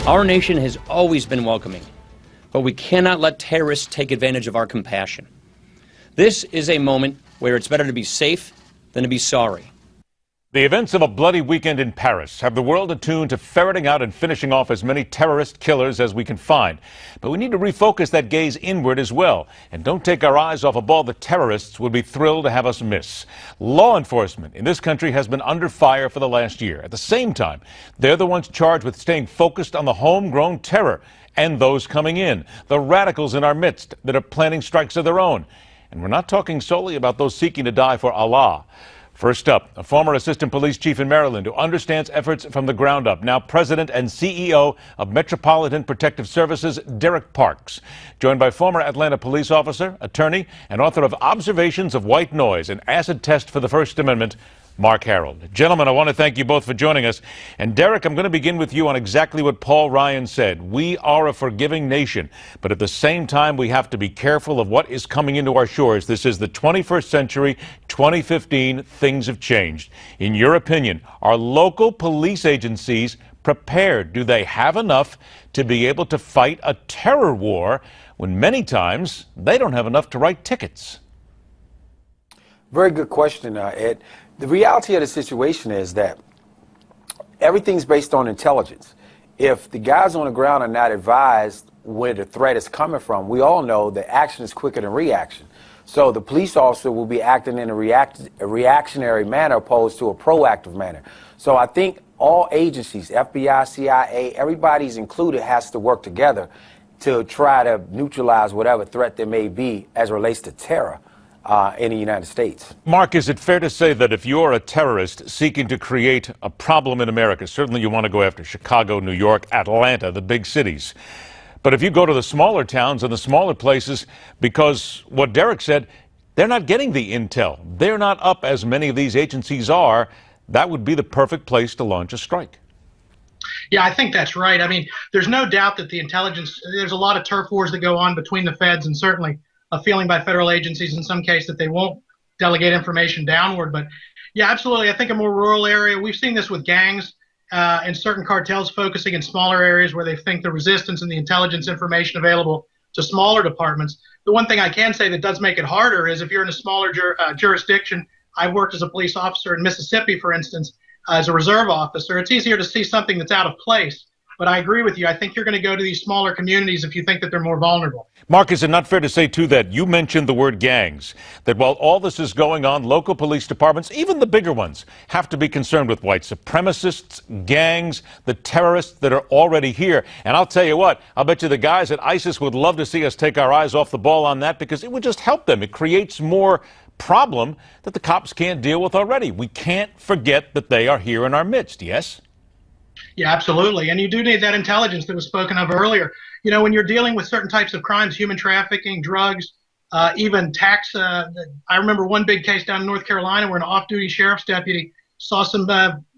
Our nation has always been welcoming, but we cannot let terrorists take advantage of our compassion. This is a moment where it's better to be safe than to be sorry. The events of a bloody weekend in Paris have the world attuned to ferreting out and finishing off as many terrorist killers as we can find. But we need to refocus that gaze inward as well. And don't take our eyes off a ball the terrorists would be thrilled to have us miss. Law enforcement in this country has been under fire for the last year. At the same time, they're the ones charged with staying focused on the homegrown terror and those coming in, the radicals in our midst that are planning strikes of their own. And we're not talking solely about those seeking to die for Allah. First up, a former assistant police chief in Maryland who understands efforts from the ground up, now president and CEO of Metropolitan Protective Services, Derrick Parks, joined by former Atlanta police officer, attorney, and author of Observations of White Noise, an acid test for the First Amendment, Marc Harrold. Gentlemen, I want to thank you both for joining us. And Derrick, I'm going to begin with you on exactly what Paul Ryan said. We are a forgiving nation, but at the same time, we have to be careful of what is coming into our shores. This is the 21st century, 2015. Things have changed. In your opinion, are local police agencies prepared? Do they have enough to be able to fight a terror war when many times they don't have enough to write tickets? Very good question, Ed. The reality of the situation is that everything's based on intelligence. If the guys on the ground are not advised where the threat is coming from, we all know that action is quicker than reaction. So the police officer will be acting in a reactionary manner opposed to a proactive manner. So I think all agencies, FBI, CIA, everybody's included, has to work together to try to neutralize whatever threat there may be as it relates to terror in the United States. Mark, is it fair to say that if you're a terrorist seeking to create a problem in America, certainly you want to go after Chicago, New York, Atlanta, the big cities, but if you go to the smaller towns and the smaller places, because what Derrick said, they're not getting the intel, they're not up as many of these agencies are, that would be the perfect place to launch a strike? Yeah, I think that's right. I mean, there's no doubt that the intelligence, there's a lot of turf wars that go on between the feds, and certainly a feeling by federal agencies in some case that they won't delegate information downward. But yeah, absolutely. I think a more rural area, we've seen this with gangs and certain cartels focusing in smaller areas where they think the resistance and the intelligence information available to smaller departments. The one thing I can say that does make it harder is if you're in a smaller jurisdiction. I've worked as a police officer in Mississippi, for instance, as a reserve officer. It's easier to see something that's out of place. But I agree with you. I think you're going to go to these smaller communities if you think that they're more vulnerable. Mark, is it not fair to say, too, that you mentioned the word gangs, that while all this is going on, local police departments, even the bigger ones, have to be concerned with white supremacists, gangs, the terrorists that are already here? And I'll tell you what, I'll bet you the guys at ISIS would love to see us take our eyes off the ball on that, because it would just help them. It creates more problem that the cops can't deal with already. We can't forget that they are here in our midst, yes? Yeah, absolutely. And you do need that intelligence that was spoken of earlier. You know, when you're dealing with certain types of crimes, human trafficking, drugs, even tax. I remember one big case down in North Carolina where an off-duty sheriff's deputy saw some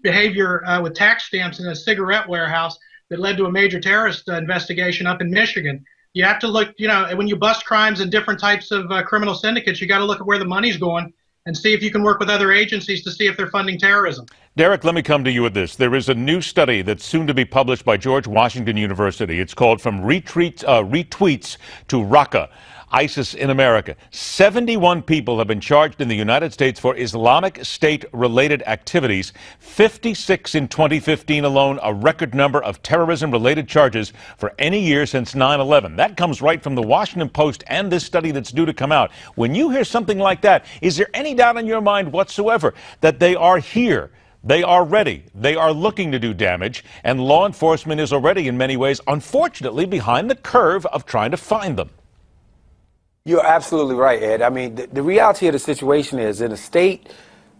behavior with tax stamps in a cigarette warehouse that led to a major terrorist investigation up in Michigan. You have to look, you know, when you bust crimes in different types of criminal syndicates, you got to look at where the money's going and see if you can work with other agencies to see if they're funding terrorism. Derrick, let me come to you with this. There is a new study that's soon to be published by George Washington University. It's called From Retweets to Raqqa, ISIS in America. 71 people have been charged in the United States for Islamic State-related activities. 56 in 2015 alone, a record number of terrorism-related charges for any year since 9/11. That comes right from the Washington Post and this study that's due to come out. When you hear something like that, is there any doubt in your mind whatsoever that they are here? They are ready. They are looking to do damage, and law enforcement is already, in many ways, unfortunately, behind the curve of trying to find them. You're absolutely right, Ed. I mean, the reality of the situation is, in the state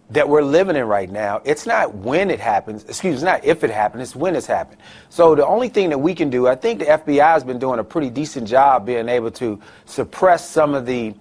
that we're living in right now, it's not when it happens, it's not if it happens, it's when it's happened. So the only thing that we can do, I think the FBI has been doing a pretty decent job being able to suppress some of the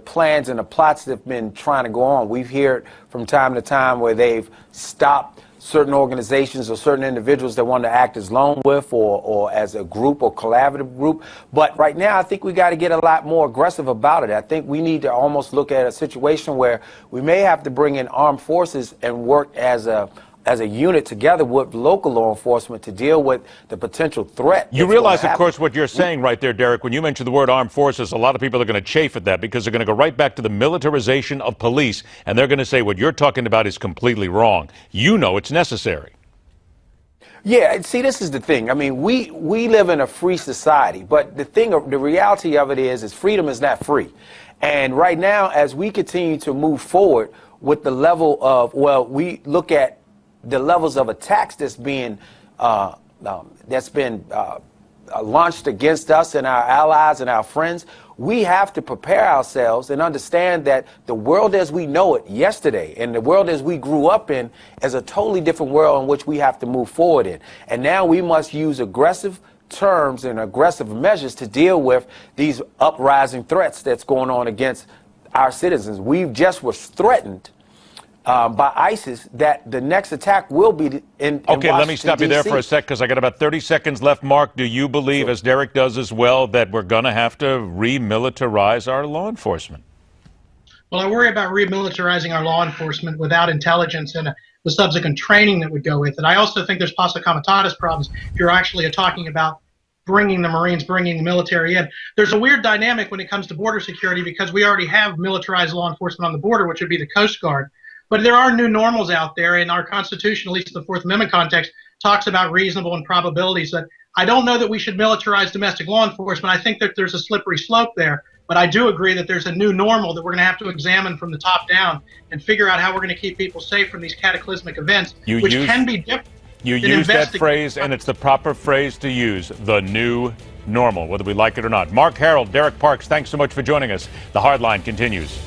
plans and the plots that have been trying to go on. We've heard from time to time where they've stopped certain organizations or certain individuals that want to act as lone wolf or as a group or collaborative group. But right now, I think we got to get a lot more aggressive about it. I think we need to almost look at a situation where we may have to bring in armed forces and work as a as a unit together with local law enforcement to deal with the potential threat. You realize, of course, what you're saying right there, Derrick. When you mention the word armed forces, a lot of people are going to chafe at that because they're going to go right back to the militarization of police, and they're going to say what you're talking about is completely wrong. You know it's necessary. Yeah, see, this is the thing. I mean, we live in a free society, but the reality of it is freedom is not free. And right now, as we continue to move forward with the level of, well, we look at the levels of attacks that's been launched against us and our allies and our friends, we have to prepare ourselves and understand that the world as we know it yesterday and the world as we grew up in is a totally different world in which we have to move forward in. And now we must use aggressive terms and aggressive measures to deal with these uprising threats that's going on against our citizens. We just was threatened by ISIS that the next attack will be in Okay, let me Washington, stop you there D.C. for a sec because I got about 30 seconds left. Mark, do you believe, Sure. as Derrick does as well, that we're going to have to remilitarize our law enforcement? Well, I worry about remilitarizing our law enforcement without intelligence and the subsequent training that would go with it. I also think there's Posse Comitatus problems if you're actually talking about bringing the Marines, bringing the military in. There's a weird dynamic when it comes to border security because we already have militarized law enforcement on the border, which would be the Coast Guard. But there are new normals out there, and our Constitution, at least in the Fourth Amendment context, talks about reasonable and probabilities. That I don't know that we should militarize domestic law enforcement. I think that there's a slippery slope there. But I do agree that there's a new normal that we're going to have to examine from the top down and figure out how we're going to keep people safe from these cataclysmic events, which can be different. You use that phrase, and it's the proper phrase to use, the new normal, whether we like it or not. Marc Harrold, Derrick Parks, thanks so much for joining us. The Hard Line continues.